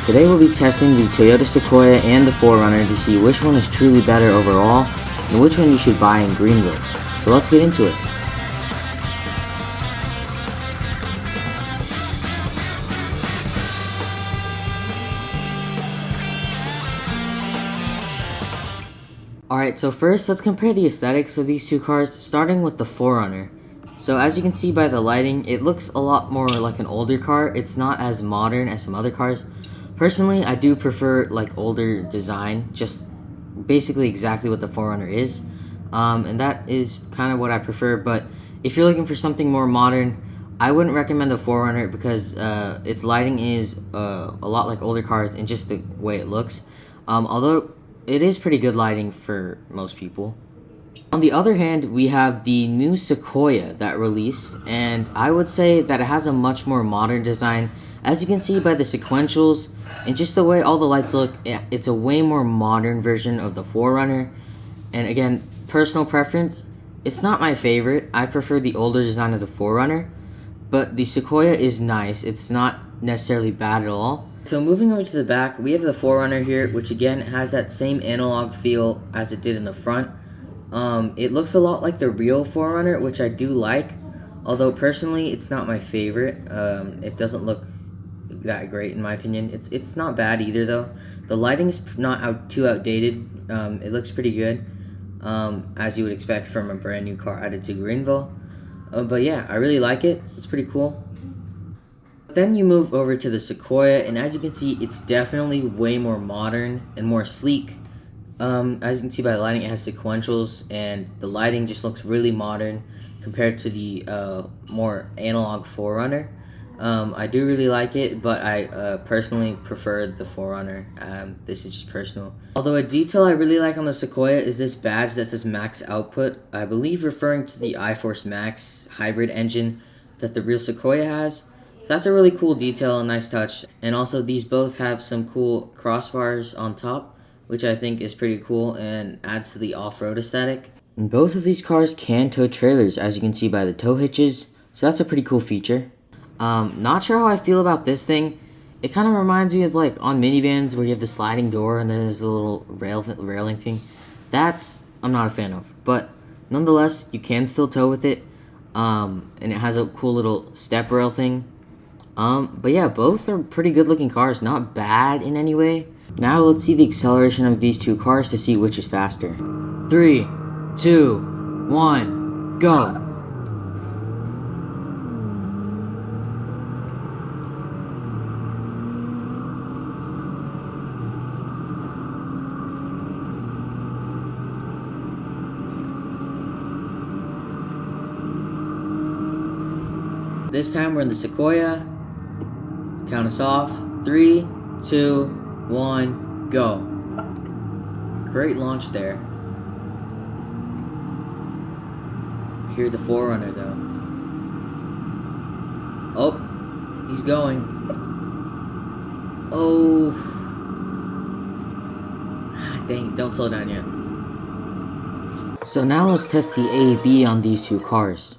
Today we'll be testing the Toyota Sequoia and the 4Runner to see which one is truly better overall and which one you should buy in Greenville. So let's get into it. Alright, so first let's compare the aesthetics of these two cars, starting with the 4Runner. So as you can see by the lighting, it looks a lot more like an older car. It's not as modern as some other cars. Personally, I do prefer like older design, just basically exactly what the 4Runner is. And that is kind of what I prefer, but if you're looking for something more modern, I wouldn't recommend the 4Runner because its lighting is a lot like older cars and just the way it looks. Although it is pretty good lighting for most people. On the other hand, we have the new Sequoia that released, and I would say that it has a much more modern design. As you can see by the sequentials and just the way all the lights look, it's a way more modern version of the 4Runner. And again, personal preference, it's not my favorite. I prefer the older design of the 4Runner, but the Sequoia is nice. It's not necessarily bad at all. So moving over to the back, we have the 4Runner here, which again has that same analog feel as it did in the front. It looks a lot like the real 4Runner, which I do like, although personally it's not my favorite. It doesn't look that great in my opinion. It's not bad either though. The lighting's not too outdated. It looks pretty good, as you would expect from a brand new car added to Greenville. But yeah, I really like it. It's pretty cool. Then you move over to the Sequoia, and as you can see, it's definitely way more modern and more sleek. As you can see by the lighting, it has sequentials, and the lighting just looks really modern compared to the more analog 4Runner. I do really like it, but I personally prefer the 4Runner. This is just personal. Although a detail I really like on the Sequoia is this badge that says max output, I believe referring to the iForce Max hybrid engine that the real Sequoia has. So that's a really cool detail, a nice touch. And also these both have some cool crossbars on top, which I think is pretty cool and adds to the off-road aesthetic. And both of these cars can tow trailers, as you can see by the tow hitches, so that's a pretty cool feature. Not sure how I feel about this thing. It kind of reminds me of like on minivans where you have the sliding door and then there's a little railing thing. That's I'm not a fan of, but nonetheless you can still tow with it. And it has a cool little step rail thing. But yeah, both are pretty good looking cars, not bad in any way. Now let's see the acceleration of these two cars to see which is faster. 3, 2, 1, go! This time we're in the Sequoia. Count us off. 3, 2, 1, go. Great launch there. Hear the 4Runner though. Oh, he's going. Oh. Dang, don't slow down yet. So now let's test the A/B on these two cars.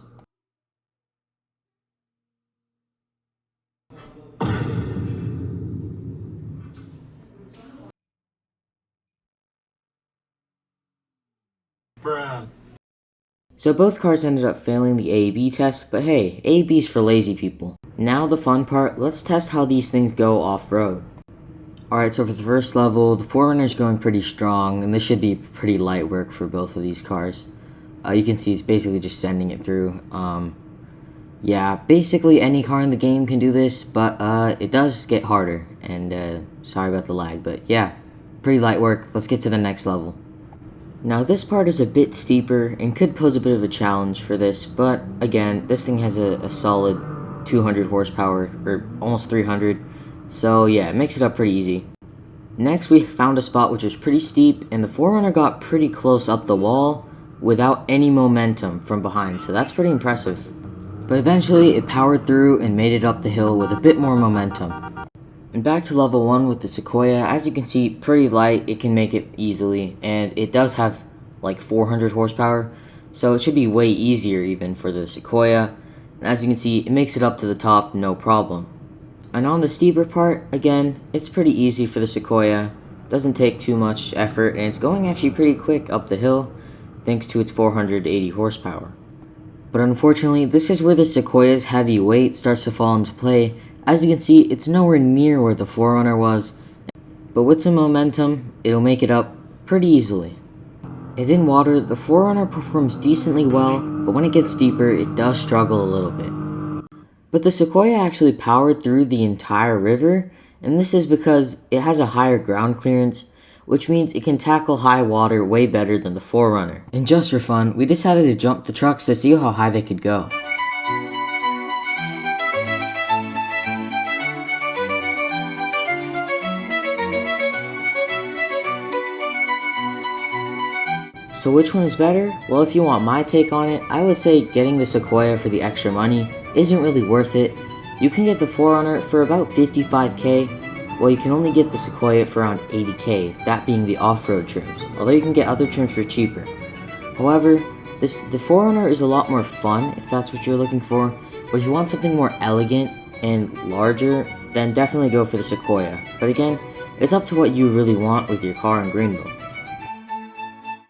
So both cars ended up failing the A/B test, but hey, A/B's for lazy people. Now the fun part, let's test how these things go off-road. Alright, so for the first level, the 4Runner's going pretty strong, and this should be pretty light work for both of these cars. You can see it's basically just sending it through. Yeah, basically any car in the game can do this, but it does get harder, and sorry about the lag, but yeah, pretty light work. Let's get to the next level. Now this part is a bit steeper and could pose a bit of a challenge for this, but again, this thing has a solid 200 horsepower, or almost 300, so yeah, it makes it up pretty easy. Next we found a spot which was pretty steep, and the 4Runner got pretty close up the wall without any momentum from behind, so that's pretty impressive. But eventually it powered through and made it up the hill with a bit more momentum. And back to level 1 with the Sequoia, as you can see, pretty light, it can make it easily, and it does have like 400 horsepower, so it should be way easier even for the Sequoia. And as you can see, it makes it up to the top no problem. And on the steeper part, again, it's pretty easy for the Sequoia. Doesn't take too much effort, and it's going actually pretty quick up the hill thanks to its 480 horsepower. But unfortunately, this is where the Sequoia's heavy weight starts to fall into play. As you can see, it's nowhere near where the 4Runner was, but with some momentum, it'll make it up pretty easily. And in water, the 4Runner performs decently well, but when it gets deeper, it does struggle a little bit. But the Sequoia actually powered through the entire river, and this is because it has a higher ground clearance, which means it can tackle high water way better than the 4Runner. And just for fun, we decided to jump the trucks to see how high they could go. So which one is better? Well, if you want my take on it, I would say getting the Sequoia for the extra money isn't really worth it. You can get the 4Runner for about 55k, while you can only get the Sequoia for around 80k, that being the off-road trims, although you can get other trims for cheaper. However, the 4Runner is a lot more fun if that's what you're looking for, but if you want something more elegant and larger, then definitely go for the Sequoia. But again, it's up to what you really want with your car in Greenville.